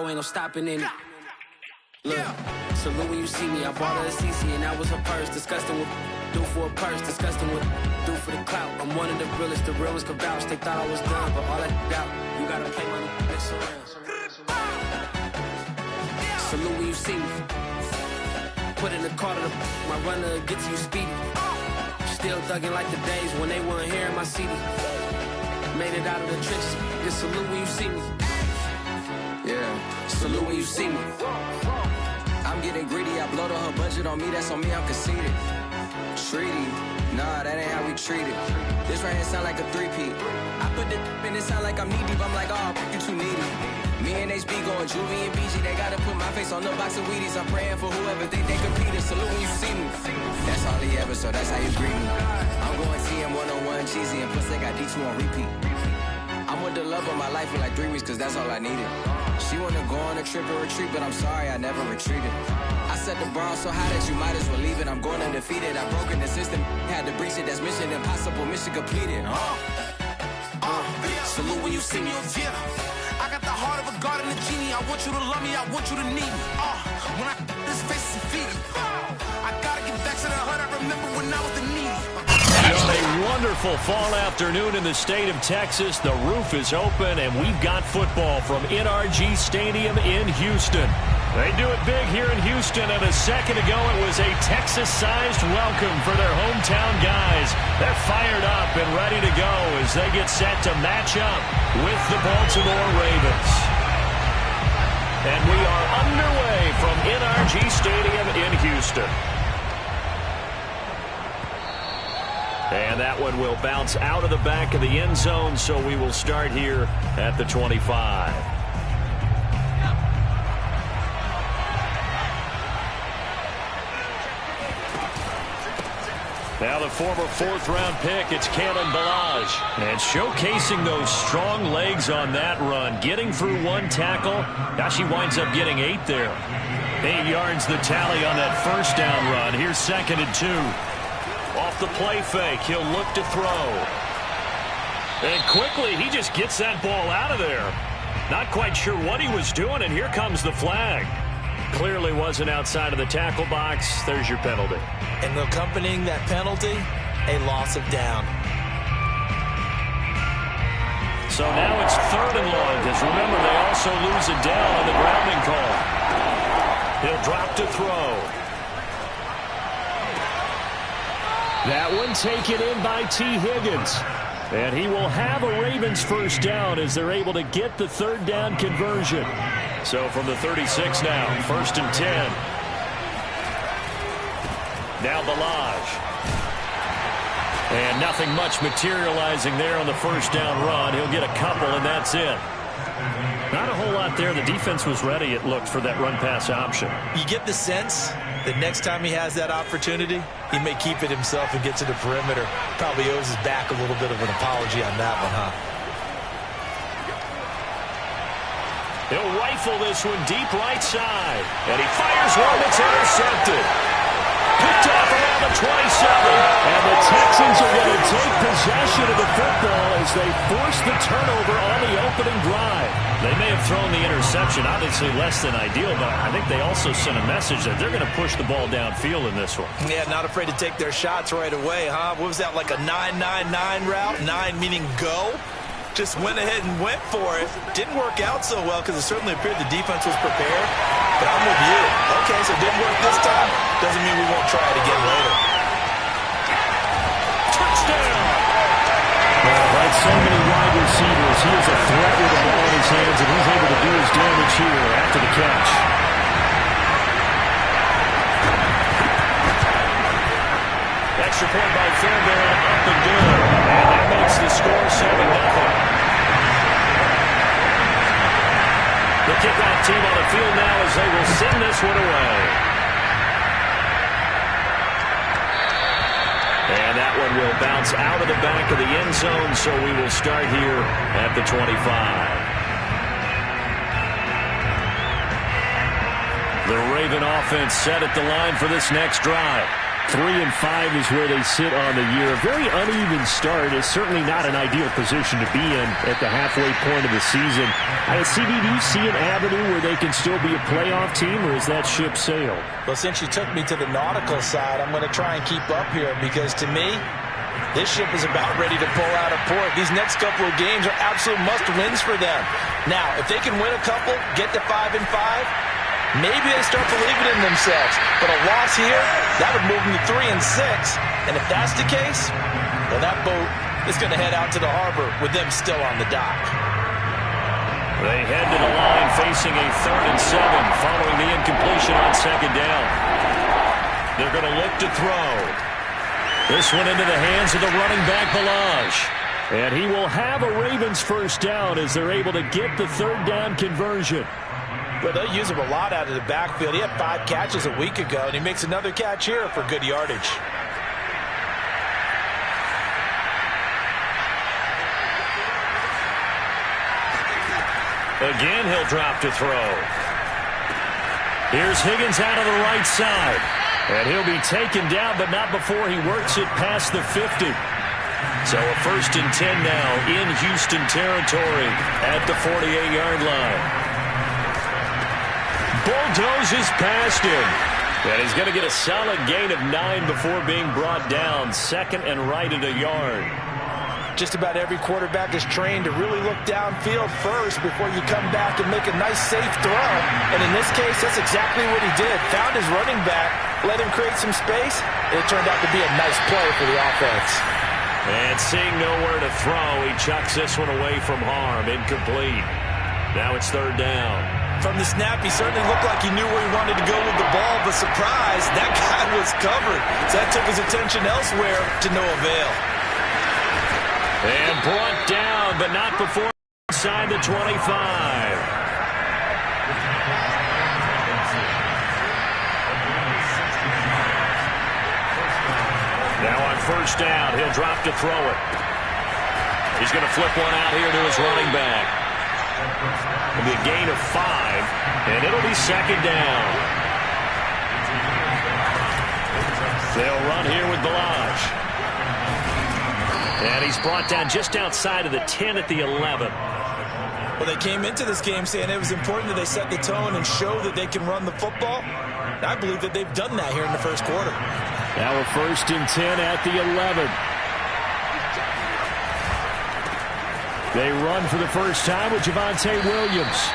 go, ain't no stopping in it. Look, salute when you see me. I bought her a CC and that was her purse. Disgusting what do for a purse. Disgusting what do for the clout. I'm one of the realest. The real ones could vouch. They thought I was done, but all that out. You gotta play money. Mix around. Salute when you see me. Put in the car to my runner, get to you speedy. Still thugging like the days when they weren't here in my CD. Made it out of the trenches. Just salute when you see me. Yeah, salute when you see me. I'm getting greedy, I blow to her budget on me, that's on me, I'm conceited. Treaty, nah, that ain't how we treat it. This right here sound like a three-peat. I put the in it sound like I'm knee-deep, I'm like, oh, you too needy. Me and HB going Juvie and BG, they gotta put my face on the box of Wheaties. I'm praying for whoever think they competed, salute when you see me. That's all he ever, so that's how you greet me. I'm going TM 101 cheesy, and plus they got D2 on repeat. I'm with the love of my life for like 3 weeks, cause that's all I needed. She wanna go on a trip or retreat, but I'm sorry, I never retreated. I set the bar so high that you might as well leave it. I'm going undefeated, I've broken the system, had to breach it, that's mission impossible, mission completed. Salute when you see me, yeah. I got the heart of a god and a genie. I want you to love me, I want you to need me. When I this face is feet, I gotta get back to the hood. I remember when I was the needy. On a wonderful fall afternoon in the state of Texas, the roof is open, and we've got football from NRG Stadium in Houston. They do it big here in Houston, and a second ago it was a Texas-sized welcome for their hometown guys. They're fired up and ready to go as they get set to match up with the Baltimore Ravens. And we are underway from NRG Stadium in Houston. And that one will bounce out of the back of the end zone, so we will start here at the 25. Now the former fourth-round pick, it's Kalen Ballage. And showcasing those strong legs on that run, getting through one tackle. Now she winds up getting 8 there. 8 yards the tally on that first down run. Here's 2nd and 2. Off the play fake, he'll look to throw. And quickly, he just gets that ball out of there. Not quite sure what he was doing, and here comes the flag. Clearly wasn't outside of the tackle box. There's your penalty. And accompanying that penalty, a loss of down. So now it's 3rd and long, because remember, they also lose a down on the grounding call. He'll drop to throw. That one taken in by T. Higgins. And he will have a Ravens first down as they're able to get the 3rd down conversion. So from the 36 now, 1st and 10. Now Ballage. And nothing much materializing there on the first down run. He'll get a couple, and that's it. Not a whole lot there. The defense was ready, it looked, for that run-pass option. You get the sense that next time he has that opportunity, he may keep it himself and get to the perimeter. Probably owes his back a little bit of an apology on that one, huh? He'll rifle this one deep right side. And he fires one that's intercepted. Picked off around the 27. And the Texans are going to take possession of the football as they force the turnover on the opening drive. They may have thrown the interception, obviously less than ideal, but I think they also sent a message that they're going to push the ball downfield in this one. Yeah, not afraid to take their shots right away, huh? What was that, like a 9-9-9 route? 9 meaning go? Just went ahead and went for it. Didn't work out so well because it certainly appeared the defense was prepared. But I'm with you. Okay, so it didn't work this time. Doesn't mean we won't try it again later. Touchdown! Well, like so many wide receivers, he is a threat with the ball in his hands, and he's able to do his damage here after the catch. Extra point by Fairbairn, up and good. And that makes the score 7-0. The kickoff team on the field now as they will send this one away. And that one will bounce out of the back of the end zone, so we will start here at the 25. The Raven offense set at the line for this next drive. 3-5 is where they sit on the year. A very uneven start is certainly not an ideal position to be in at the halfway point of the season. CB, do you see an avenue where they can still be a playoff team, or is that ship sailed? Well, since you took me to the nautical side, I'm going to try and keep up here because to me, this ship is about ready to pull out of port. These next couple of games are absolute must-wins for them. Now, if they can win a couple, get to 5-5, maybe they start believing in themselves. But a loss here, that would move them to 3-6. And if that's the case, well, that boat is going to head out to the harbor with them still on the dock. They head to the line facing a 3rd and 7 following the incompletion on 2nd down. They're going to look to throw. This one into the hands of the running back, Balazs. And he will have a Ravens first down as they're able to get the 3rd down conversion. Well, they'll use him a lot out of the backfield. He had 5 catches a week ago, and he makes another catch here for good yardage. Again, he'll drop to throw. Here's Higgins out of the right side. And he'll be taken down, but not before he works it past the 50. So a 1st and 10 now in Houston territory at the 48-yard line. Bulldozes past him. And he's going to get a solid gain of 9 before being brought down. 2nd and right at a yard. Just about every quarterback is trained to really look downfield first before you come back and make a nice, safe throw. And in this case, that's exactly what he did. Found his running back, let him create some space, and it turned out to be a nice play for the offense. And seeing nowhere to throw, he chucks this one away from harm. Incomplete. Now it's 3rd down. From the snap, he certainly looked like he knew where he wanted to go with the ball, but surprise, that guy was covered. So that took his attention elsewhere to no avail. And brought down, but not before inside the 25. Now on 1st down, he'll drop to throw it. He's going to flip one out here to his running back. It'll be a gain of 5, and it'll be 2nd down. They'll run here with Balazs. And he's brought down just outside of the 10 at the 11. Well, they came into this game saying it was important that they set the tone and show that they can run the football. And I believe that they've done that here in the 1st quarter. Now a 1st and 10 at the 11. They run for the first time with Javonte Williams.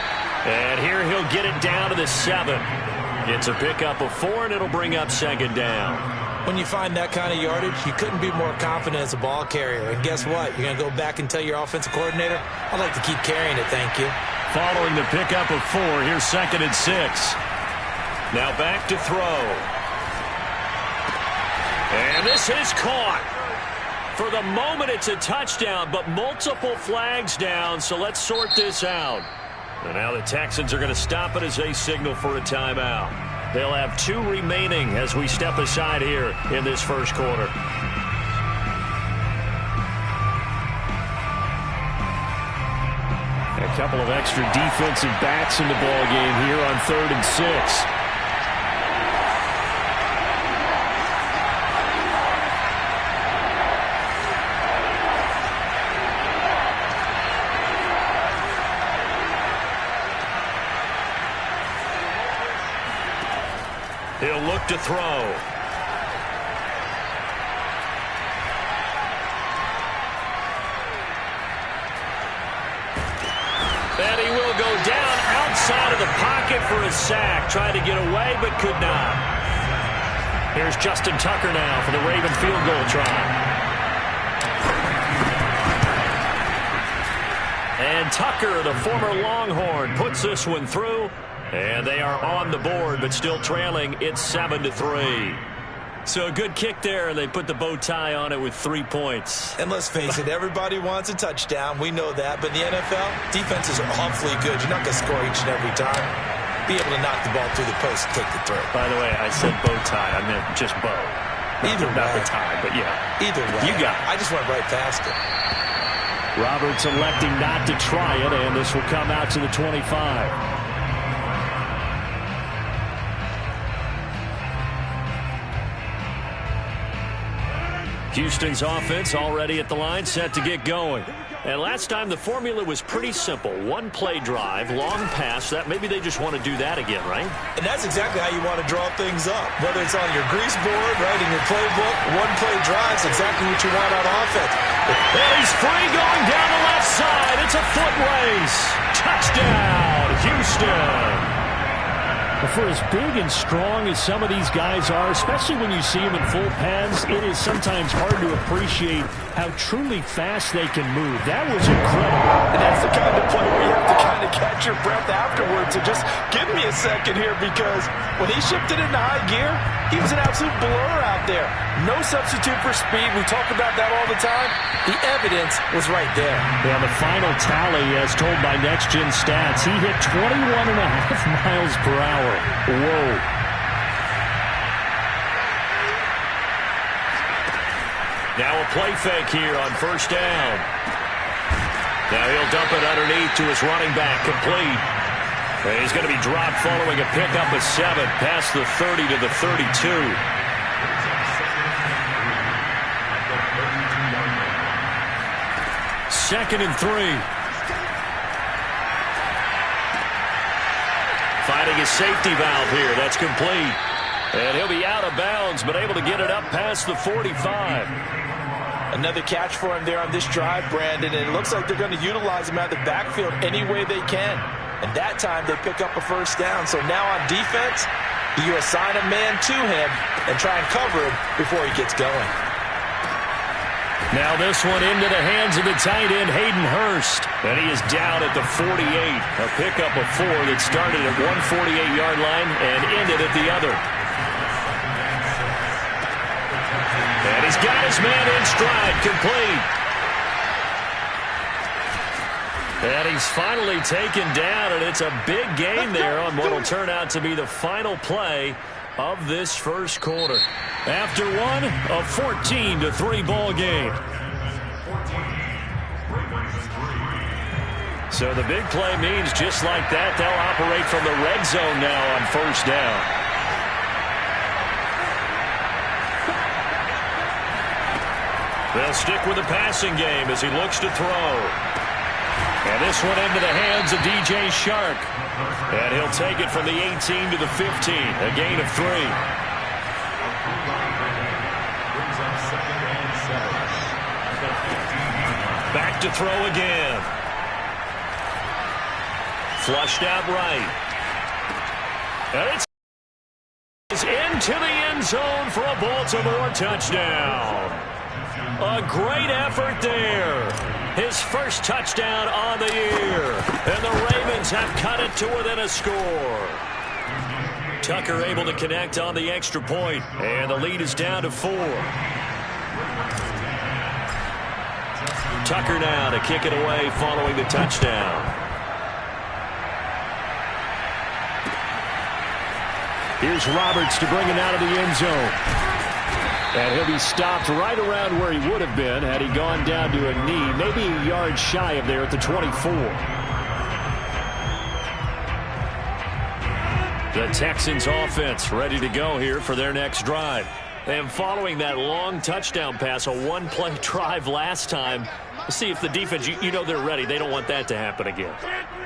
And here he'll get it down to the 7. It's a pickup of 4, and it'll bring up 2nd down. When you find that kind of yardage, you couldn't be more confident as a ball carrier. And guess what? You're going to go back and tell your offensive coordinator, I'd like to keep carrying it, thank you. Following the pickup of 4, here's 2nd and 6. Now back to throw. And this is caught. For the moment, it's a touchdown, but multiple flags down, so let's sort this out. And now the Texans are going to stop it as they signal for a timeout. They'll have 2 remaining as we step aside here in this 1st quarter. A couple of extra defensive backs in the ball game here on 3rd and 6. He'll look to throw. And he will go down outside of the pocket for a sack. Tried to get away, but could not. Here's Justin Tucker now for the Raven field goal try. And Tucker, the former Longhorn, puts this one through. And they are on the board, but still trailing. It's 7-3. So a good kick there, and they put the bow tie on it with 3 points. And let's face it, everybody wants a touchdown. We know that. But in the NFL, defenses are awfully good. You're not going to score each and every time. Be able to knock the ball through the post and take the throw. By the way, I said bow tie. I meant just bow. Either way. Not the tie, but yeah. Either way. You got it. I just went right past it. Roberts electing not to try it, and this will come out to the 25. Houston's offense already at the line, set to get going. And last time the formula was pretty simple. One-play drive, long pass. That maybe they just want to do that again, right? And that's exactly how you want to draw things up. Whether it's on your grease board, right, in your playbook, one-play drive is exactly what you want on offense. And he's free going down the left side. It's a foot race. Touchdown, Houston. For as big and strong as some of these guys are, especially when you see them in full pads, it is sometimes hard to appreciate how truly fast they can move. That was incredible. And that's the kind of play where you have to kind of catch your breath afterwards. So just give me a second here, because when he shifted into high gear, he was an absolute blur out there. No substitute for speed. We talk about that all the time. The evidence was right there. Yeah, the final tally, as told by Next Gen Stats, he hit 21.5 miles per hour. Whoa. Now a play fake here on first down. Now he'll dump it underneath to his running back, complete. And he's going to be dropped following a pickup of 7 past the 30 to the 32. Second and 3. Finding his safety valve here. That's complete. And he'll be out of bounds, but able to get it up past the 45. Another catch for him there on this drive, Brandon, and it looks like they're going to utilize him out of the backfield any way they can. And that time they pick up a first down. So now on defense, you assign a man to him and try and cover him before he gets going. Now this one into the hands of the tight end, Hayden Hurst. And he is down at the 48. A pickup of 4 that started at 148-yard line and ended at the other. And he's got his man in stride, complete. And he's finally taken down, and it's a big gain there on what will turn out to be the final play of this first quarter. After one, a 14-3 ball game. So the big play means just like that, they'll operate from the red zone now on first down. They'll stick with the passing game as he looks to throw. And this one into the hands of DJ Shark. And he'll take it from the 18 to the 15, a gain of 3. Back to throw again. Flushed out right. And it's into the end zone for a Baltimore touchdown. A great effort there. His first touchdown on the year. And the Ravens have cut it to within a score. Tucker able to connect on the extra point. And the lead is down to 4. Tucker now to kick it away following the touchdown. Here's Roberts to bring it out of the end zone. And he'll be stopped right around where he would have been had he gone down to a knee, maybe a yard shy of there at the 24. The Texans offense ready to go here for their next drive. And following that long touchdown pass, a one-play drive last time, we'll see if the defense, you know they're ready. They don't want that to happen again.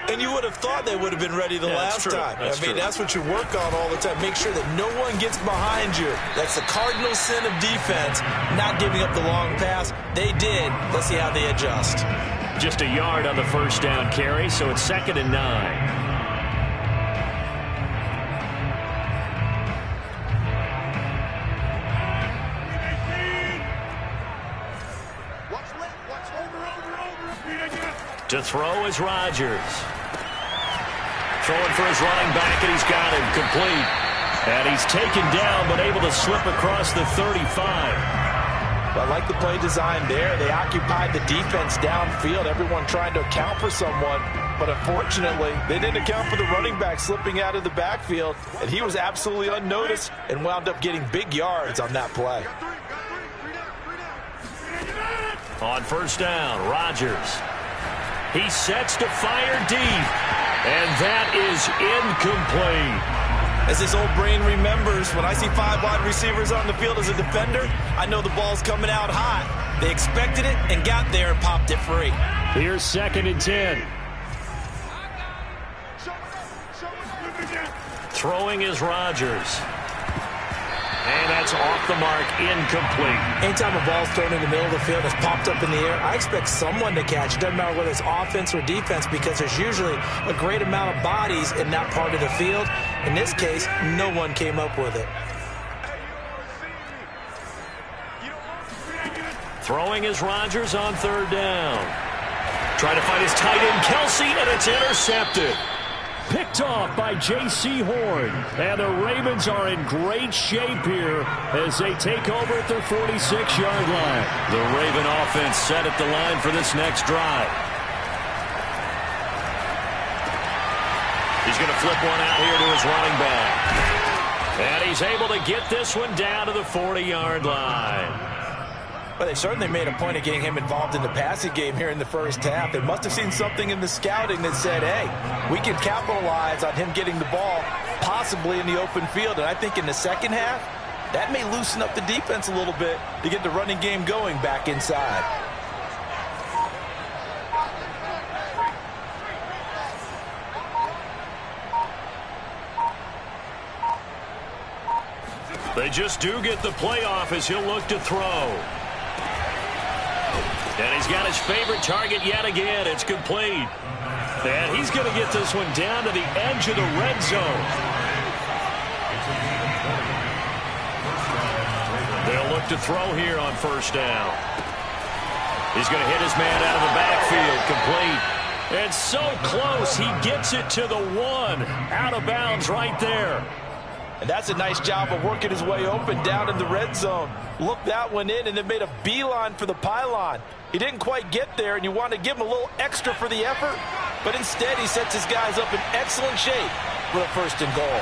And you would have thought they would have been ready the last time. That's what you work on all the time. Make sure that no one gets behind you. That's the cardinal sin of defense, not giving up the long pass. They did. Let's see how they adjust. Just a yard on the first down carry, so it's 2nd and 9. To throw is Rodgers. Throwing for his running back, and he's got him complete. And he's taken down, but able to slip across the 35. I like the play design there. They occupied the defense downfield, everyone trying to account for someone. But unfortunately, they didn't account for the running back slipping out of the backfield. And he was absolutely unnoticed and wound up getting big yards on that play. On first down, Rodgers. He sets to fire deep, and that is incomplete. As this old brain remembers, when I see 5 wide receivers on the field as a defender, I know the ball's coming out hot. They expected it and got there and popped it free. Here's 2nd and 10. Throwing is Rodgers. And that's off the mark, incomplete. Anytime a ball's thrown in the middle of the field and it's popped up in the air, I expect someone to catch. It doesn't matter whether it's offense or defense, because there's usually a great amount of bodies in that part of the field. In this case, no one came up with it. Throwing is Rodgers on 3rd down. Trying to find his tight end, Kelsey, and it's intercepted. Picked off by J.C. Horn. And the Ravens are in great shape here as they take over at their 46-yard line. The Raven offense set at the line for this next drive. He's going to flip one out here to his running back. And he's able to get this one down to the 40-yard line. Well, they certainly made a point of getting him involved in the passing game here in the first half. They must have seen something in the scouting that said, hey, we can capitalize on him getting the ball possibly in the open field. And I think in the second half, that may loosen up the defense a little bit to get the running game going back inside. They just do get the playoff as he'll look to throw. And he's got his favorite target yet again. It's complete. And he's going to get this one down to the edge of the red zone. They'll look to throw here on 1st down. He's going to hit his man out of the backfield. Complete. And so close. He gets it to the 1. Out of bounds right there. And that's a nice job of working his way open down in the red zone. Looked that one in and then made a beeline for the pylon. He didn't quite get there, and you want to give him a little extra for the effort, but instead he sets his guys up in excellent shape for a 1st and goal.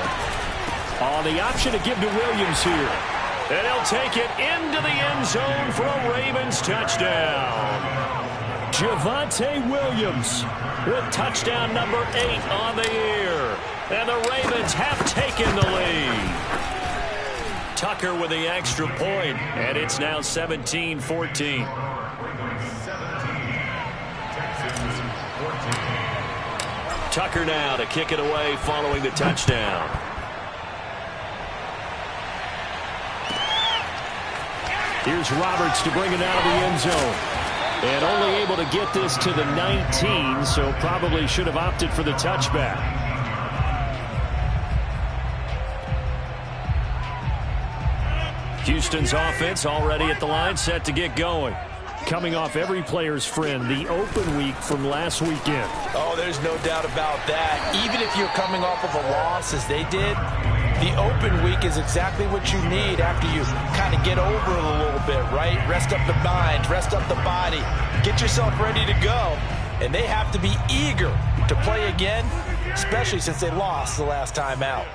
On the option to give to Williams here. And he'll take it into the end zone for a Ravens touchdown. Javonte Williams with touchdown number 8 on the year. And the Ravens have taken the lead. Tucker with the extra point, and it's now 17-14. Tucker now to kick it away following the touchdown. Here's Roberts to bring it out of the end zone. And only able to get this to the 19, so probably should have opted for the touchback. Houston's offense already at the line, set to get going. Coming off every player's friend, the open week from last weekend. Oh, there's no doubt about that. Even if you're coming off of a loss as they did, the open week is exactly what you need after you kind of get over it a little bit, right? Rest up the mind, rest up the body, get yourself ready to go. And they have to be eager to play again, especially since they lost the last time out.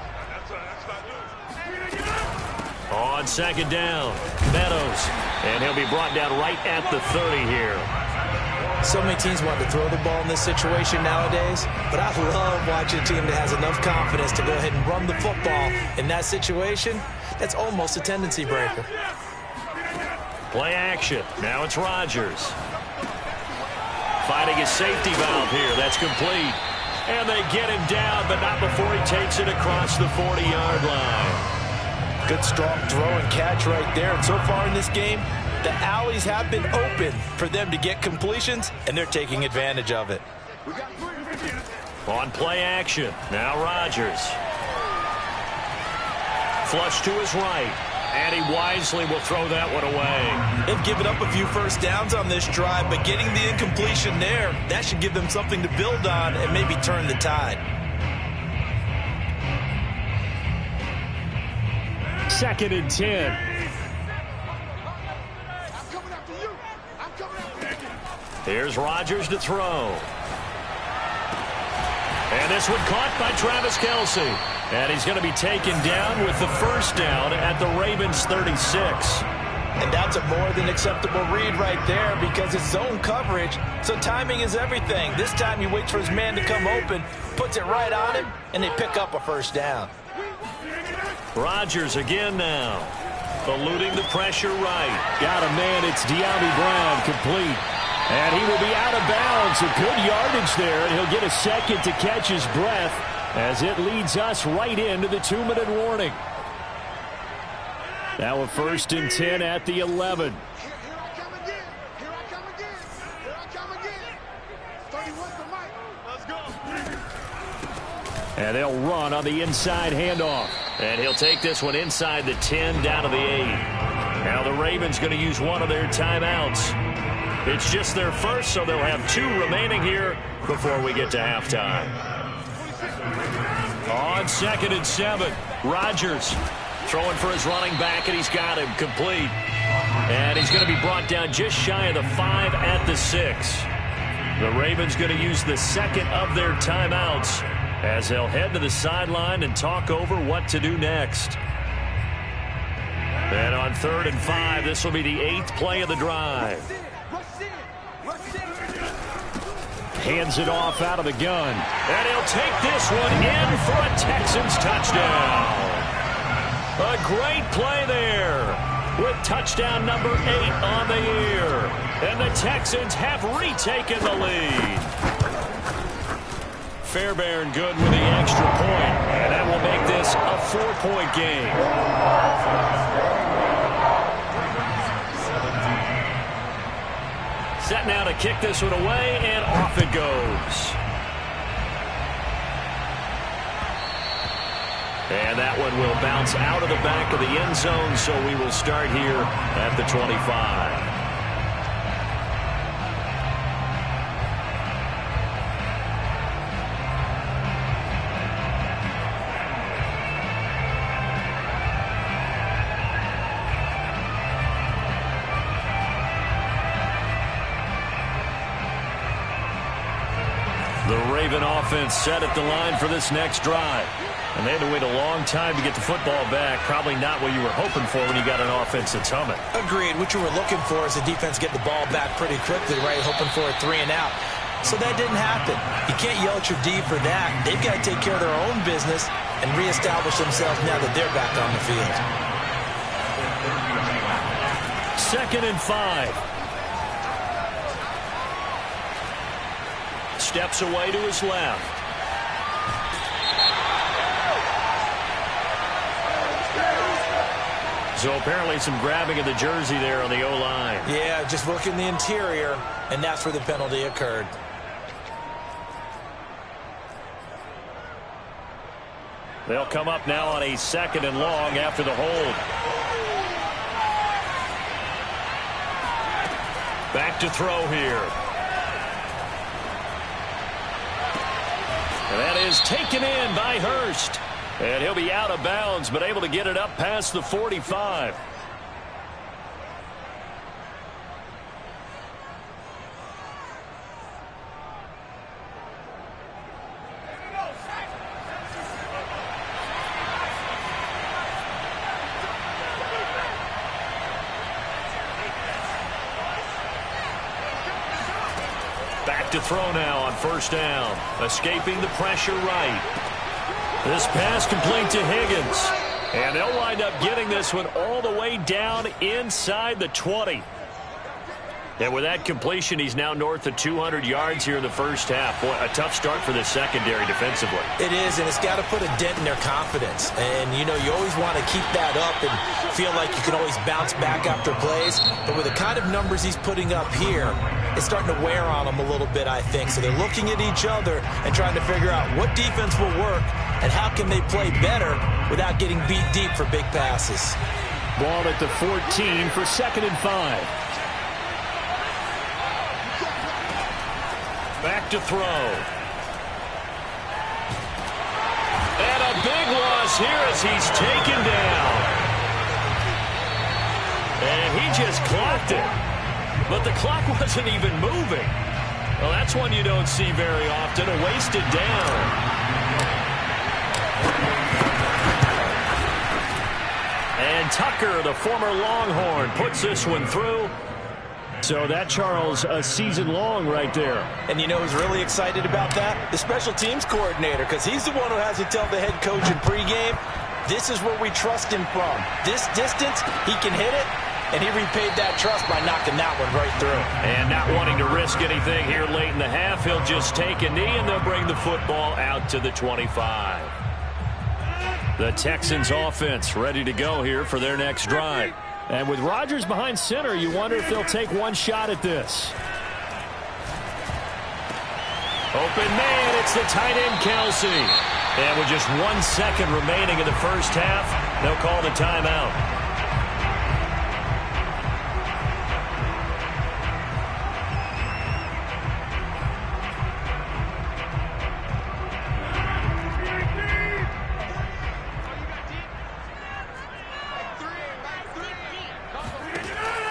On 2nd down, Meadows. And he'll be brought down right at the 30 here. So many teams want to throw the ball in this situation nowadays, but I love watching a team that has enough confidence to go ahead and run the football in that situation. That's almost a tendency breaker. Play action. Now it's Rodgers. Finding his safety valve here. That's complete. And they get him down, but not before he takes it across the 40-yard line. Good strong throw and catch right there. And so far in this game, the alleys have been open for them to get completions, and they're taking advantage of it. On play action, now Rodgers. Flush to his right, and he wisely will throw that one away. They've given up a few 1st downs on this drive, but getting the incompletion there, that should give them something to build on and maybe turn the tide. 2nd and 10. Here's Rodgers to throw. And this one caught by Travis Kelce. And he's going to be taken down with the 1st down at the Ravens 36. And that's a more than acceptable read right there because it's zone coverage, so timing is everything. This time he waits for his man to come open, puts it right on him, and they pick up a 1st down. Rodgers again now. Eluding the pressure right. Got a man. It's De'Ami Brown, complete. And he will be out of bounds. A good yardage there, and he'll get a second to catch his breath as it leads us right into the 2-minute warning. Now a 1st and 10 at the 11. And they'll run on the inside handoff. And he'll take this one inside the 10 down to the 8. Now the Ravens going to use one of their timeouts. It's just their first, so they'll have 2 remaining here before we get to halftime. On 2nd and 7, Rodgers throwing for his running back, and he's got him complete. And he's going to be brought down just shy of the 5 at the 6. The Ravens going to use the 2nd of their timeouts as they'll head to the sideline and talk over what to do next. And on 3rd and 5, this will be the 8th play of the drive. Hands it off out of the gun. And he'll take this one in for a Texans touchdown. A great play there with touchdown number 8 on the year. And the Texans have retaken the lead. Fairbairn good with the extra point, and that will make this a 4-point game. Set now to kick this one away, and off it goes. And that one will bounce out of the back of the end zone, so we will start here at the 25. The Raven offense set at the line for this next drive. And they had to wait a long time to get the football back. Probably not what you were hoping for when you got an offense that's humming. Agreed. What you were looking for is the defense get the ball back pretty quickly, right? Hoping for a 3 and out. So that didn't happen. You can't yell at your D for that. They've got to take care of their own business and reestablish themselves now that they're back on the field. 2nd and 5. Steps away to his left. So apparently some grabbing of the jersey there on the O-line. Yeah, just working the interior, and that's where the penalty occurred. They'll come up now on a 2nd and long after the hold. Back to throw here. And that is taken in by Hurst. And he'll be out of bounds, but able to get it up past the 45. Back to throw now on 1st down. Escaping the pressure right. This pass complete to Higgins. And they'll wind up getting this one all the way down inside the 20. And with that completion, he's now north of 200 yards here in the first half. Boy, a tough start for the secondary defensively. It is, and it's got to put a dent in their confidence. And, you know, you always want to keep that up and feel like you can always bounce back after plays. But with the kind of numbers he's putting up here, it's starting to wear on them a little bit, I think. So they're looking at each other and trying to figure out what defense will work and how can they play better without getting beat deep for big passes. Ball at the 14 for 2nd and 5. Back to throw. And a big loss here as he's taken down. And he just clocked it. But the clock wasn't even moving. Well, that's one you don't see very often, a wasted down. And Tucker, the former Longhorn, puts this one through. So that, Charles, a season long right there. And you know who's really excited about that? The special teams coordinator, because he's the one who has to tell the head coach in pregame, This is where we trust him from. This distance, he can hit it, and he repaid that trust by knocking that one right through. And not wanting to risk anything here late in the half, he'll just take a knee, and they'll bring the football out to the 25. The Texans offense ready to go here for their next drive. And with Rodgers behind center, you wonder if they'll take one shot at this. Open man, it's the tight end, Kelsey. And with just 1 second remaining in the first half, they'll call the timeout.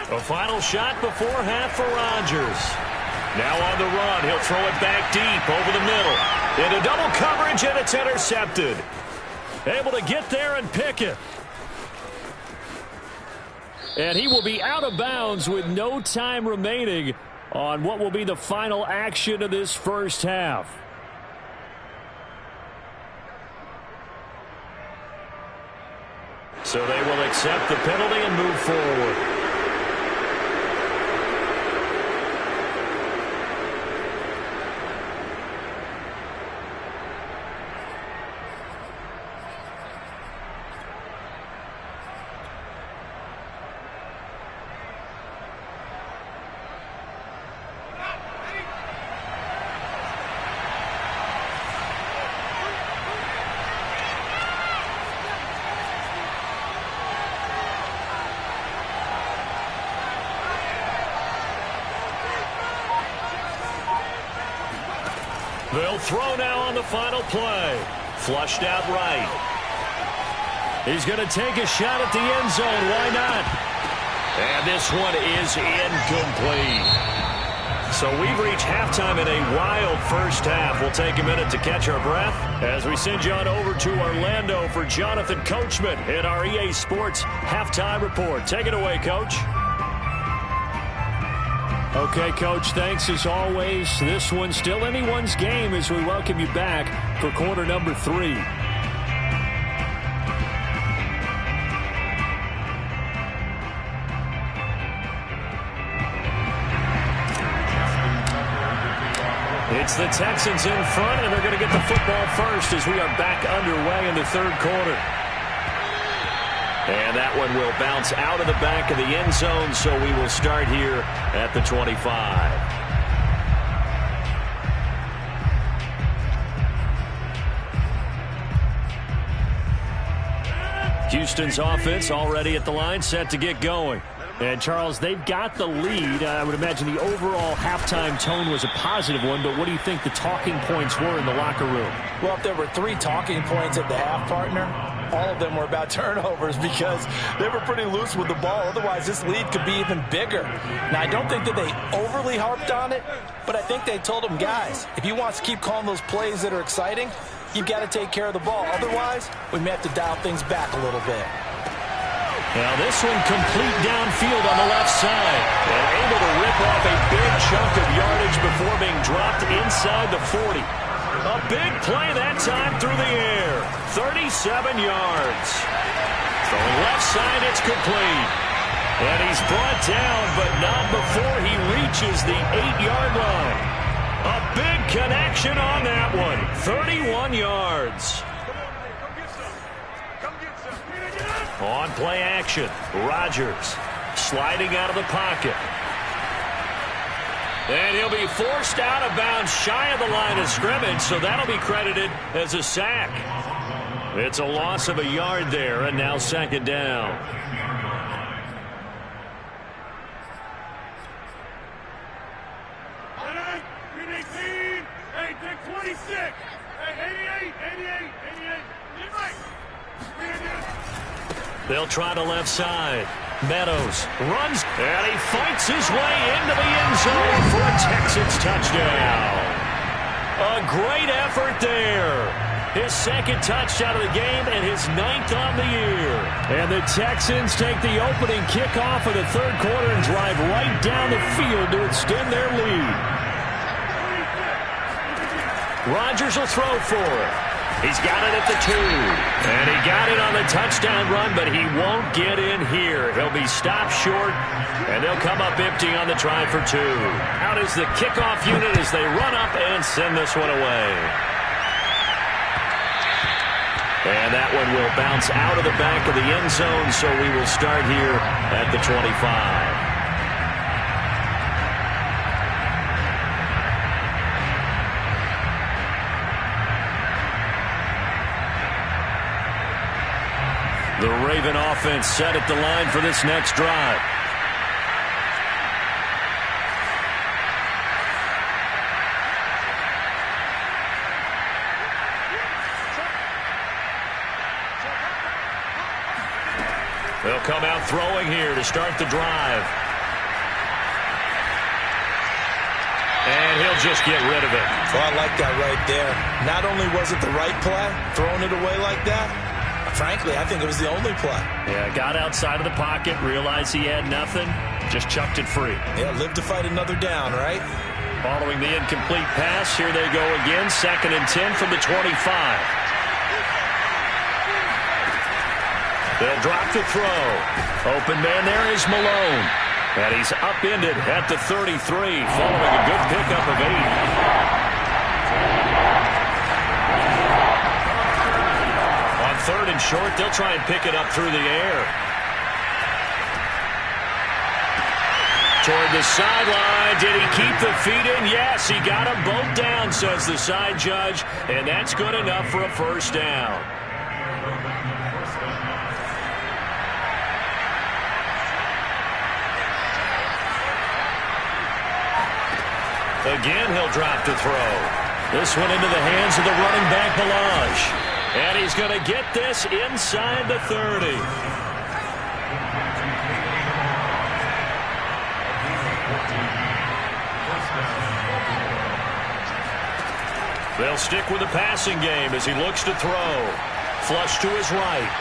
A final shot before half for Rodgers. Now on the run, he'll throw it back deep over the middle. Into double coverage, and it's intercepted. Able to get there and pick it. And he will be out of bounds with no time remaining on what will be the final action of this first half. So they will accept the penalty and move forward. They'll throw now on the final play. Flushed out right. He's going to take a shot at the end zone. Why not? And this one is incomplete. So we've reached halftime in a wild first half. We'll take a minute to catch our breath as we send you on over to Orlando for Jonathan Coachman in our EA Sports Halftime Report. Take it away, Coach. Okay, Coach, thanks as always. This one's still anyone's game as we welcome you back for quarter number 3. It's the Texans in front, and they're going to get the football first as we are back underway in the third quarter. And that one will bounce out of the back of the end zone, so we will start here at the 25. Houston's offense already at the line, set to get going. And, Charles, they've got the lead. I would imagine the overall halftime tone was a positive one, but what do you think the talking points were in the locker room? Well, if there were 3 talking points at the half, partner, all of them were about turnovers because they were pretty loose with the ball. Otherwise, this lead could be even bigger. Now, I don't think that they overly harped on it, but I think they told them, guys, if you want to keep calling those plays that are exciting, you've got to take care of the ball. Otherwise, we may have to dial things back a little bit. Now this one complete downfield on the left side. And able to rip off a big chunk of yardage before being dropped inside the 40. A big play that time through the air. 37 yards. Throwing left side, it's complete. And he's brought down, but not before he reaches the 8-yard line. A big connection on that one. 31 yards. On play action, Rodgers sliding out of the pocket. And he'll be forced out of bounds shy of the line of scrimmage, so that'll be credited as a sack. It's a loss of a yard there, and now second down. They'll try the left side. Meadows runs, and he fights his way into the end zone for a Texans touchdown. A great effort there. His second touchdown of the game and his 9th on the year. And the Texans take the opening kickoff of the third quarter and drive right down the field to extend their lead. Rodgers will throw for it. He's got it at the 2. And he got it on the touchdown run, but he won't get in here. He'll be stopped short, and they'll come up empty on the try for 2. Out is the kickoff unit as they run up and send this one away. And that one will bounce out of the back of the end zone, so we will start here at the 25. The Raven offense set at the line for this next drive. They'll come out throwing here to start the drive. And he'll just get rid of it. Oh, I like that right there. Not only was it the right play, throwing it away like that, frankly, I think it was the only play. Yeah, got outside of the pocket, realized he had nothing, just chucked it free. Yeah, live to fight another down, right? Following the incomplete pass, here they go again, 2nd and 10 from the 25. They'll drop the throw. Open man there is Malone. And he's upended at the 33, following a good pickup of 8. On 3rd and short, they'll try and pick it up through the air. Toward the sideline. Did he keep the feet in? Yes, he got them both down, says the side judge. And that's good enough for a first down. Again, he'll drop to throw. This one into the hands of the running back, Balaj. And he's going to get this inside the 30. They'll stick with the passing game as he looks to throw. Flush to his right.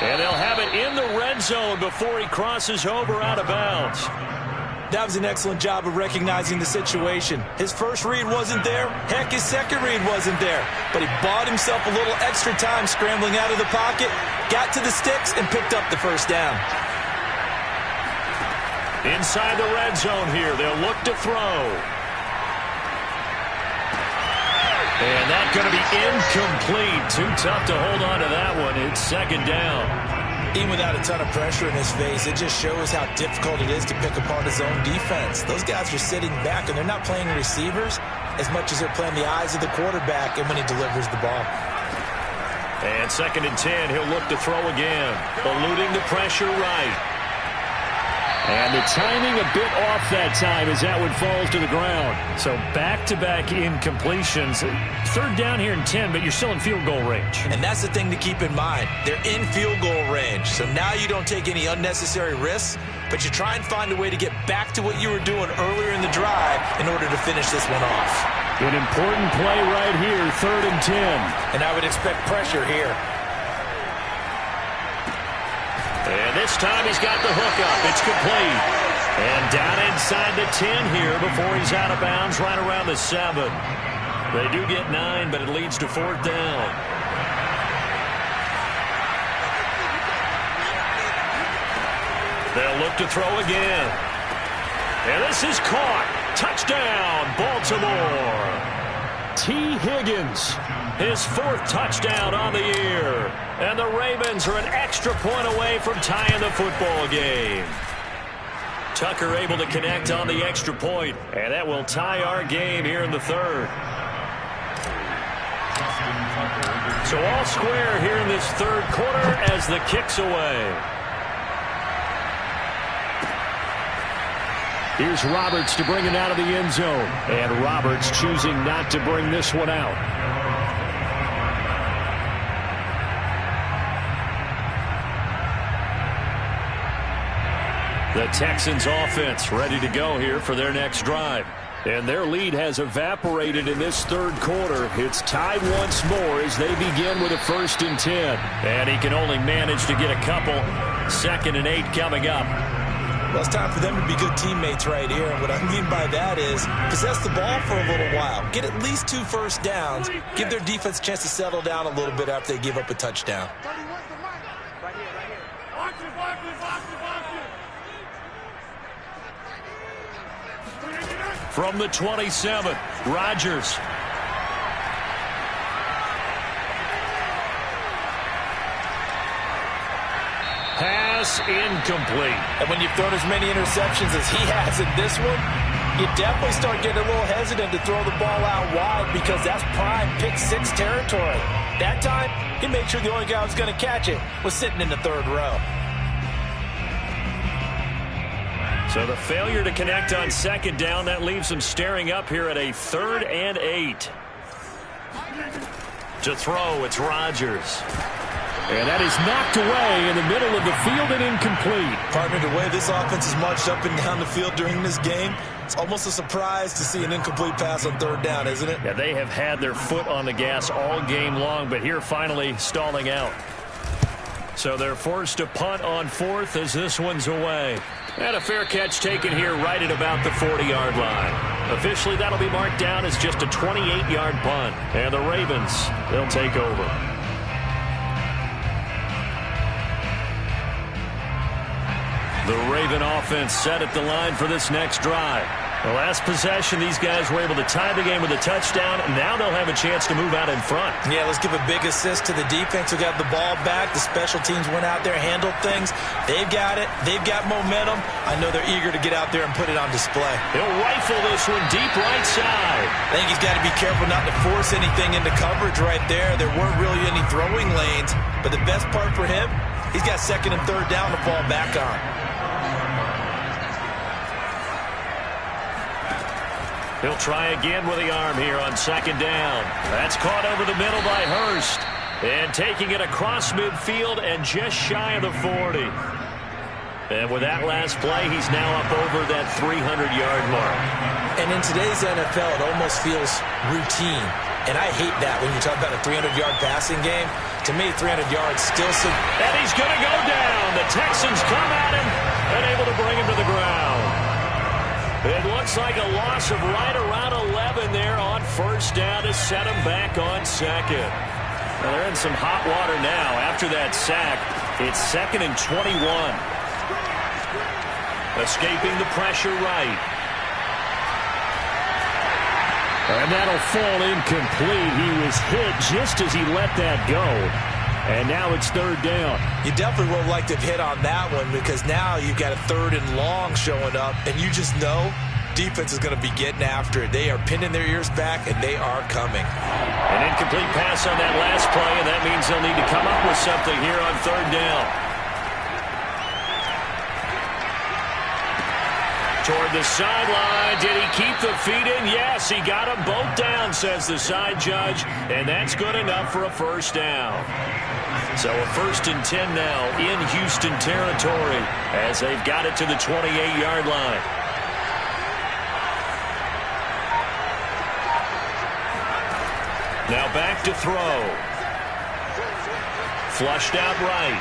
And they'll have it in the red zone before he crosses over out of bounds. That was an excellent job of recognizing the situation. His first read wasn't there. Heck, his second read wasn't there. But he bought himself a little extra time scrambling out of the pocket, got to the sticks, and picked up the first down. Inside the red zone here, they'll look to throw. And that's going to be incomplete. Too tough to hold on to that one. It's 2nd down. Even without a ton of pressure in his face, it just shows how difficult it is to pick apart his own defense. Those guys are sitting back, and they're not playing receivers as much as they're playing the eyes of the quarterback and when he delivers the ball. And 2nd and 10, he'll look to throw again. Eluding the pressure right. And the timing a bit off that time as that one falls to the ground. So back-to-back incompletions. 3rd down here in 10, but you're still in field goal range. And that's the thing to keep in mind. They're in field goal range. So now you don't take any unnecessary risks, but you try and find a way to get back to what you were doing earlier in the drive in order to finish this one off. An important play right here, 3rd and 10. And I would expect pressure here. And this time he's got the hook up. It's complete. And down inside the 10 here before he's out of bounds right around the 7. They do get 9, but it leads to 4th down. They'll look to throw again. And this is caught. Touchdown, Baltimore. T. Higgins, his 4th touchdown on the year. And the Ravens are an extra point away from tying the football game. Tucker able to connect on the extra point, and that will tie our game here in the 3rd. So all square here in this 3rd quarter as the kick's away. Here's Roberts to bring it out of the end zone. And Roberts choosing not to bring this one out. The Texans offense ready to go here for their next drive. And their lead has evaporated in this 3rd quarter. It's tied once more as they begin with a 1st and 10. And he can only manage to get a couple. 2nd and 8 coming up. Well, it's time for them to be good teammates right here. And what I mean by that is possess the ball for a little while. Get at least 2 first downs. Give their defense a chance to settle down a little bit after they give up a touchdown. From the 27, Rodgers. Pass incomplete. And when you've thrown as many interceptions as he has in this one, you definitely start getting a little hesitant to throw the ball out wide because that's prime pick 6 territory. That time, he made sure the only guy who was going to catch it was sitting in the 3rd row. So the failure to connect on 2nd down, that leaves him staring up here at a 3rd and 8. To throw, it's Rodgers. And that is knocked away in the middle of the field and incomplete. Partner, the way this offense has marched up and down the field during this game, it's almost a surprise to see an incomplete pass on 3rd down, isn't it? Yeah, they have had their foot on the gas all game long, but here finally stalling out. So they're forced to punt on 4th as this one's away. And a fair catch taken here right at about the 40-yard line. Officially, that'll be marked down as just a 28-yard punt. And the Ravens, they'll take over. The Raven offense set at the line for this next drive. The last possession, these guys were able to tie the game with a touchdown, and now they'll have a chance to move out in front. Yeah, let's give a big assist to the defense who got the ball back. The special teams went out there, handled things. They've got it. They've got momentum. I know they're eager to get out there and put it on display. He'll rifle this one deep right side. I think he's got to be careful not to force anything into coverage right there. There weren't really any throwing lanes, but the best part for him, he's got 2nd and 3rd down to fall back on. He'll try again with the arm here on 2nd down. That's caught over the middle by Hurst. And taking it across midfield and just shy of the 40. And with that last play, he's now up over that 300-yard mark. And in today's NFL, it almost feels routine. And I hate that when you talk about a 300-yard passing game. To me, 300 yards still... And he's going to go down. The Texans come at him and able to bring him to the ground. It looks like a loss of right around 11 there on 1st down to set him back on 2nd. Well, they're in some hot water now. After that sack, it's 2nd and 21. Escaping the pressure right. And that'll fall incomplete. He was hit just as he let that go. And now it's 3rd down. You definitely would like to have hit on that one because now you've got a 3rd and long showing up, and you just know defense is going to be getting after it. They are pinning their ears back, and they are coming. An incomplete pass on that last play, and that means they'll need to come up with something here on 3rd down. Toward the sideline. Did he keep the feet in? Yes, he got them both down, says the side judge, and that's good enough for a 1st down. So a 1st and 10 now in Houston territory as they've got it to the 28-yard line. Now back to throw. Flushed out right.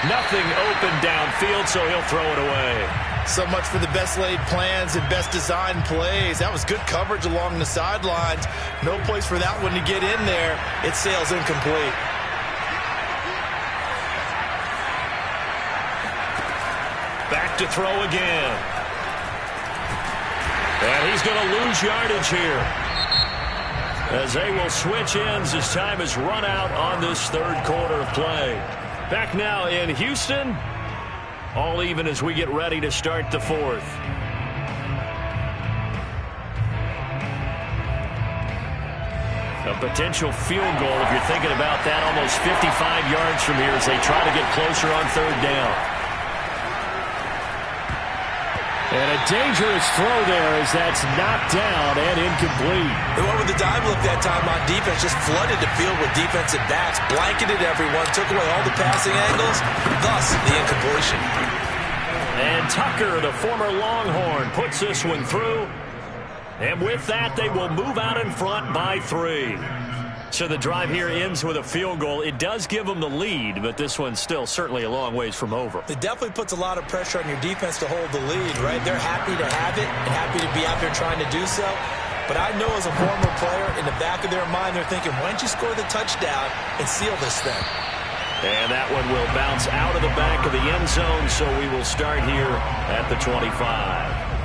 Nothing open downfield, so he'll throw it away. So much for the best laid plans and best designed plays. That was good coverage along the sidelines. No place for that one to get in there. It sails incomplete. Back to throw again. And he's going to lose yardage here, as they will switch ends as time is run out on this 3rd quarter of play. Back now in Houston. All even as we get ready to start the 4th. A potential field goal, if you're thinking about that, almost 55 yards from here as they try to get closer on 3rd down. And a dangerous throw there as that's knocked down and incomplete. They went with the dime look that time on defense, just flooded the field with defensive backs, blanketed everyone, took away all the passing angles, thus the incompletion. And Tucker, the former Longhorn, puts this one through. And with that, they will move out in front by 3. So the drive here ends with a field goal. It does give them the lead, but this one's still certainly a long ways from over. It definitely puts a lot of pressure on your defense to hold the lead, right? They're happy to have it and happy to be out there trying to do so. But I know as a former player, in the back of their mind, they're thinking, why don't you score the touchdown and seal this thing? And that one will bounce out of the back of the end zone, so we will start here at the 25.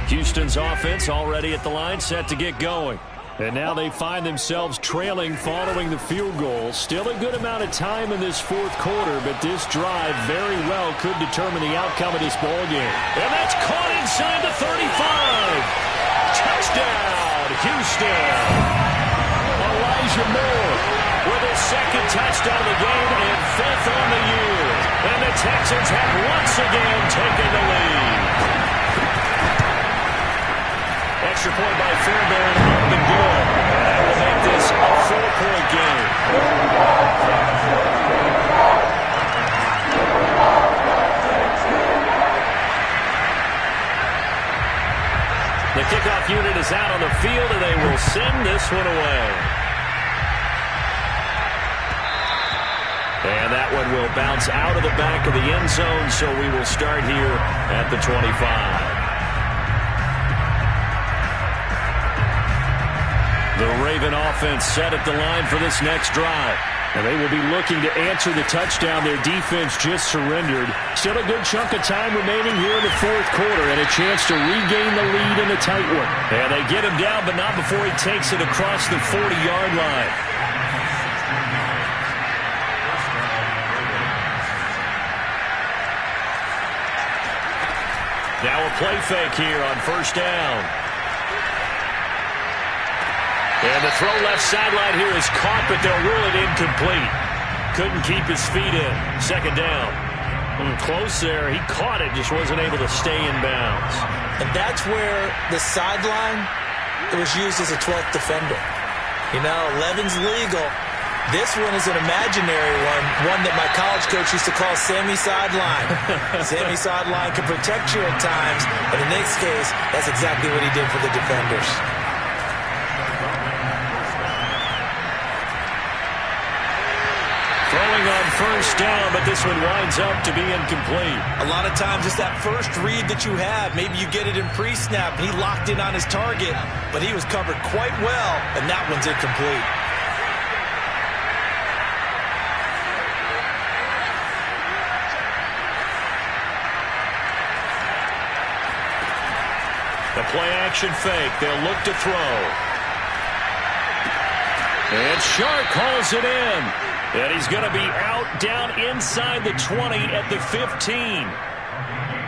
Houston's offense already at the line, set to get going. And now they find themselves trailing following the field goal. Still a good amount of time in this fourth quarter, but this drive very well could determine the outcome of this ballgame. And that's caught inside the 35. Touchdown, Houston. Elijah Moore with his second touchdown of the game and fifth on the year. And the Texans have once again taken the lead. Extra point by Fairbairn, up and good. And that will make this a 4-point game. The kickoff unit is out on the field, and they will send this one away. And that one will bounce out of the back of the end zone, so we will start here at the 25. The Raven offense set at the line for this next drive. And they will be looking to answer the touchdown their defense just surrendered. Still a good chunk of time remaining here in the fourth quarter and a chance to regain the lead in a tight one. And they get him down, but not before he takes it across the 40-yard line. Now a play fake here on first down. And the throw left sideline here is caught, but they'll rule it incomplete. Couldn't keep his feet in. Second down. Close there. He caught it, just wasn't able to stay in bounds. And that's where the sideline, it was used as a 12th defender. You know, 11's legal. This one is an imaginary one that my college coach used to call Sammy Sideline. Sammy Sideline can protect you at times, but in this case, that's exactly what he did for the defenders. Throwing on first down, but this one winds up to be incomplete. A lot of times it's that first read that you have. Maybe you get it in pre-snap. He locked in on his target, but he was covered quite well, and that one's incomplete. The play-action fake. They'll look to throw. And Shark calls it in. And he's going to be out down inside the 20 at the 15.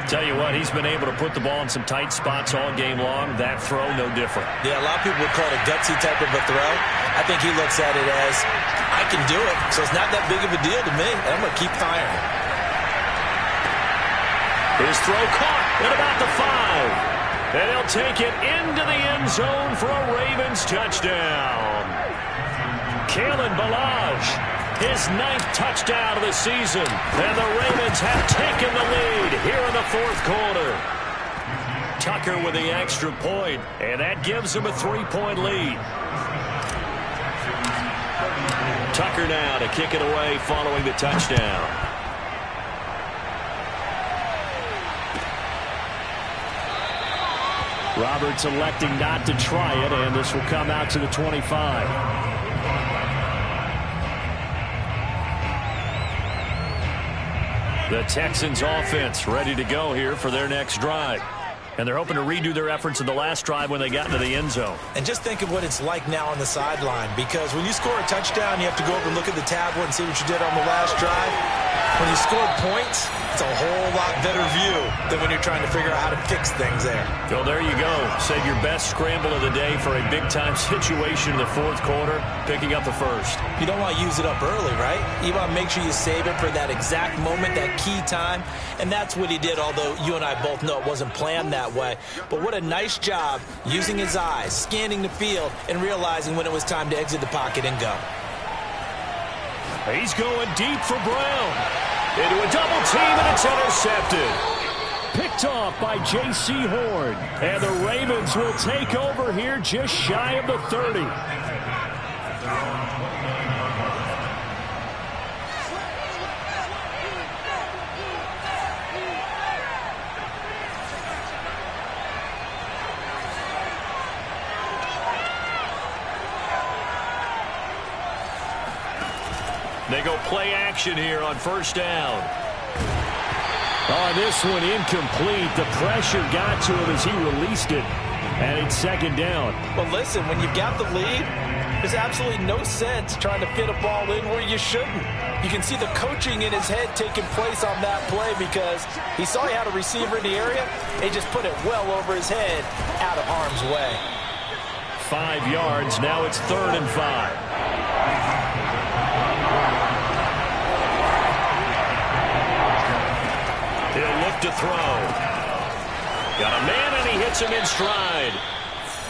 Tell you what, he's been able to put the ball in some tight spots all game long. That throw, no different. Yeah, a lot of people would call it a gutsy type of a throw. I think he looks at it as, I can do it, so it's not that big of a deal to me, and I'm going to keep firing. His throw caught at about the 5. And he'll take it into the end zone for a Ravens touchdown. Kalen Ballage, his 9th touchdown of the season. And the Ravens have taken the lead here in the fourth quarter. Tucker with the extra point, and that gives him a 3-point lead. Tucker now to kick it away following the touchdown. Roberts electing not to try it, and this will come out to the 25. The Texans offense ready to go here for their next drive. And they're hoping to redo their efforts in the last drive when they got into the end zone. And just think of what it's like now on the sideline, because when you score a touchdown, you have to go over and look at the tablet and see what you did on the last drive. When you score points, it's a whole lot better view than when you're trying to figure out how to fix things there. Well, there you go. Save your best scramble of the day for a big-time situation in the fourth quarter, picking up the first. You don't want to use it up early, right? You want to make sure you save it for that exact moment, that key time. And that's what he did, although you and I both know it wasn't planned that way. But what a nice job using his eyes, scanning the field, and realizing when it was time to exit the pocket and go. He's going deep for Brown. Into a double team, and it's intercepted. Picked off by J.C. Horn. And the Ravens will take over here just shy of the 30. They go play action here on first down. Oh, this one incomplete. The pressure got to him as he released it. And it's second down. Well, listen, when you've got the lead, there's absolutely no sense trying to fit a ball in where you shouldn't. You can see the coaching in his head taking place on that play because he saw he had a receiver in the area. He just put it well over his head out of harm's way. 5 yards. Now it's 3rd and 5. He'll look to throw. Got a man, and he hits him in stride.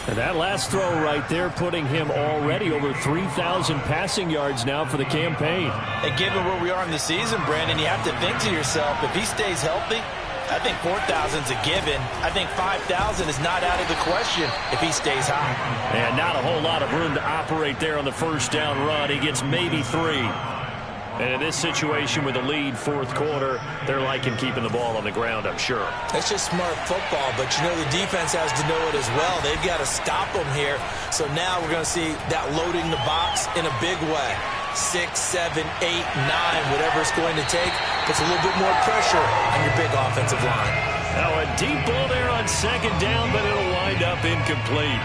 And that last throw right there putting him already over 3,000 passing yards now for the campaign. And given where we are in the season, Brandon, you have to think to yourself, if he stays healthy, I think 4,000 is a given. I think 5,000 is not out of the question if he stays high. And not a whole lot of room to operate there on the first down run. He gets maybe 3. And in this situation with the lead, fourth quarter, they're liking keeping the ball on the ground, I'm sure. That's just smart football, but you know the defense has to know it as well. They've got to stop them here. So now we're going to see that loading the box in a big way. 6, 7, 8, 9, whatever it's going to take, puts a little bit more pressure on your big offensive line. Now a deep ball there on second down, but it'll wind up incomplete.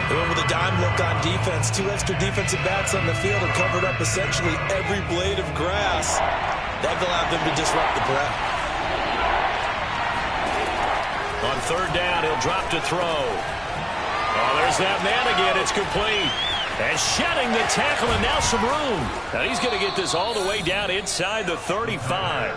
They went with a dime look on defense. 2 extra defensive backs on the field and covered up essentially every blade of grass. That allowed them to disrupt the play. On third down, he'll drop to throw. Oh, there's that man again. It's complete. And shedding the tackle, and now some room. Now he's going to get this all the way down inside the 35.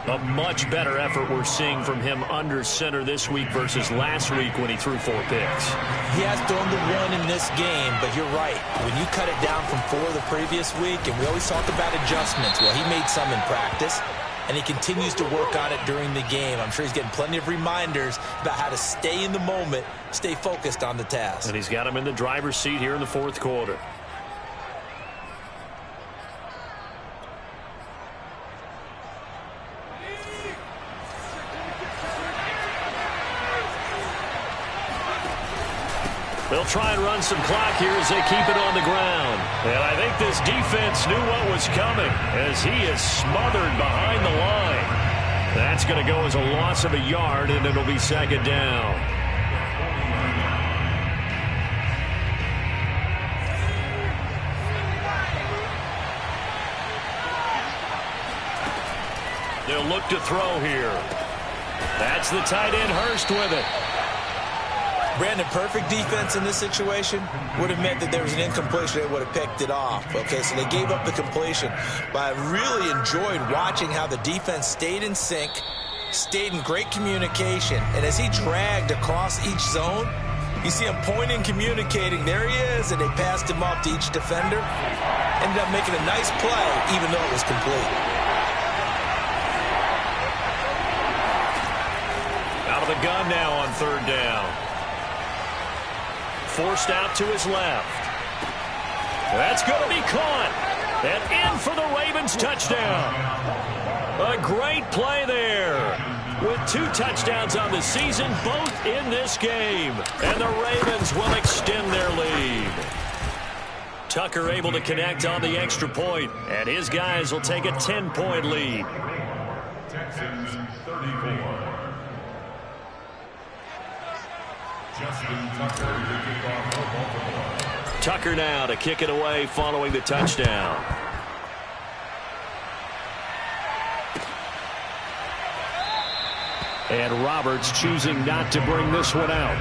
A much better effort we're seeing from him under center this week versus last week when he threw 4 picks. He has thrown the 1 in this game, but you're right. When you cut it down from 4 the previous week, and we always talk about adjustments, well, he made some in practice, and he continues to work on it during the game. I'm sure he's getting plenty of reminders about how to stay in the moment, stay focused on the task. And he's got him in the driver's seat here in the fourth quarter. They'll try and run some clock here as they keep it on the ground. And I think this defense knew what was coming as he is smothered behind the line. That's going to go as a loss of a yard, and it'll be second down. They'll look to throw here. That's the tight end Hurst with it. Brandon, perfect defense in this situation would have meant that there was an incompletion. They would have picked it off. Okay, so they gave up the completion. But I really enjoyed watching how the defense stayed in sync, stayed in great communication. And as he dragged across each zone, you see him pointing, communicating. There he is, and they passed him off to each defender. Ended up making a nice play, even though it was complete. Out of the gun now on third down. Forced out to his left. That's going to be caught. And in for the Ravens touchdown. A great play there. With 2 touchdowns on the season, both in this game. And the Ravens will extend their lead. Tucker able to connect on the extra point. And his guys will take a 10-point lead. Texans 34. Tucker now to kick it away following the touchdown. And Roberts choosing not to bring this one out.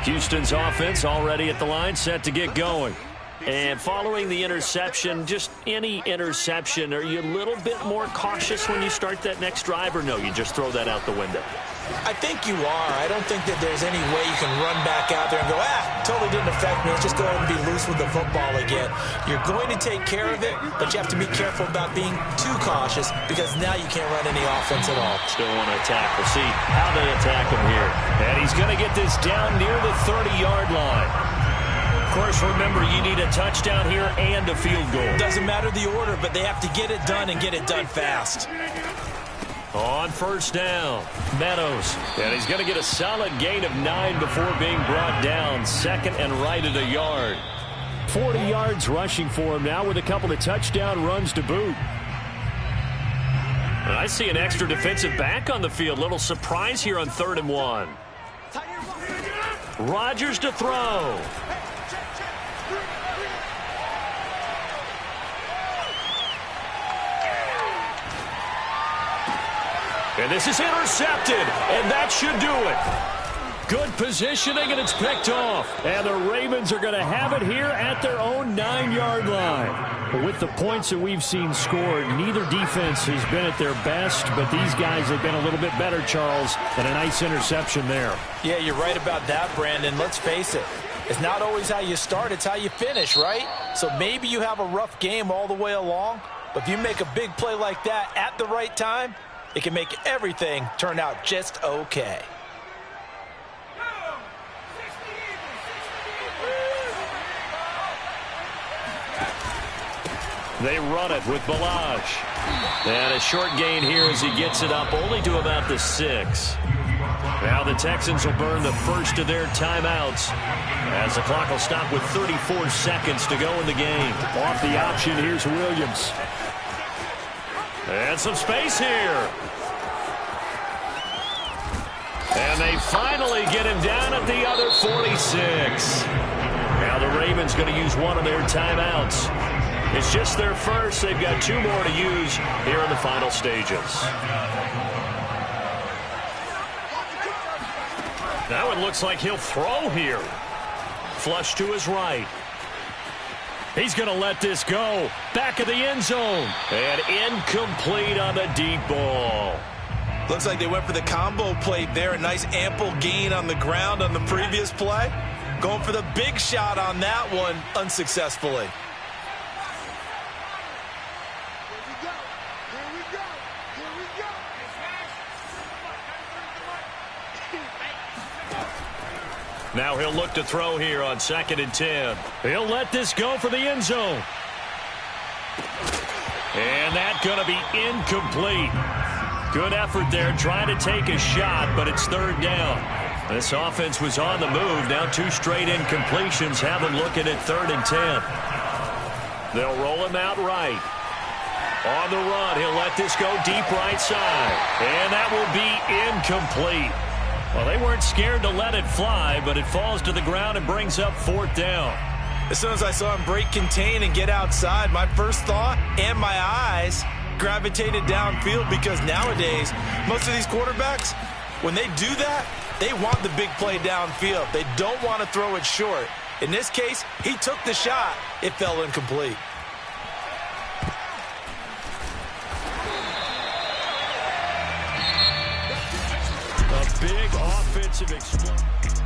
Houston's offense already at the line, set to get going. And following the interception, just any interception, are you a little bit more cautious when you start that next drive, or no, you just throw that out the window? I think you are. I don't think that there's any way you can run back out there and go, totally didn't affect me. Let's just go ahead and be loose with the football again. You're going to take care of it, but you have to be careful about being too cautious because now you can't run any offense at all. Still want to attack. We'll see how they attack him here. And he's going to get this down near the 30-yard line. Of course, remember, you need a touchdown here and a field goal. Doesn't matter the order, but they have to get it done and get it done fast. On first down, Meadows. And he's going to get a solid gain of 9 before being brought down. Second and right at a yard. 40 yards rushing for him now with a couple of touchdown runs to boot. And I see an extra defensive back on the field. Little surprise here on 3rd and 1. Rodgers to throw. And this is intercepted, and that should do it. Good positioning, and it's picked off. And the Ravens are going to have it here at their own 9-yard line. With the points that we've seen scored, neither defense has been at their best, but these guys have been a little bit better, Charles, and a nice interception there. Yeah, you're right about that, Brandon. Let's face it. It's not always how you start, it's how you finish, right? So maybe you have a rough game all the way along, but if you make a big play like that at the right time, it can make everything turn out just okay. They run it with Balaj. And a short gain here as he gets it up only to about the 6. Now the Texans will burn the first of their timeouts as the clock will stop with 34 seconds to go in the game. Off the option, here's Williams. And some space here. And they finally get him down at the other 46. Now the Ravens going to use one of their timeouts. It's just their first. They've got 2 more to use here in the final stages. Now it looks like he'll throw here. Flush to his right. He's going to let this go. Back of the end zone. And incomplete on the deep ball. Looks like they went for the combo play there. A nice ample gain on the ground on the previous play. Going for the big shot on that one unsuccessfully. Now he'll look to throw here on 2nd and 10. He'll let this go for the end zone. And that's going to be incomplete. Good effort there trying to take a shot, but it's 3rd down. This offense was on the move. Now 2 straight incompletions have them looking at 3rd and 10. They'll roll him out right. On the run, he'll let this go deep right side. And that will be incomplete. Well, they weren't scared to let it fly, but it falls to the ground and brings up 4th down. As soon as I saw him break contain and get outside, my first thought and my eyes gravitated downfield because nowadays, most of these quarterbacks, when they do that, they want the big play downfield. They don't want to throw it short. In this case, he took the shot. It fell incomplete. A big offensive explosion.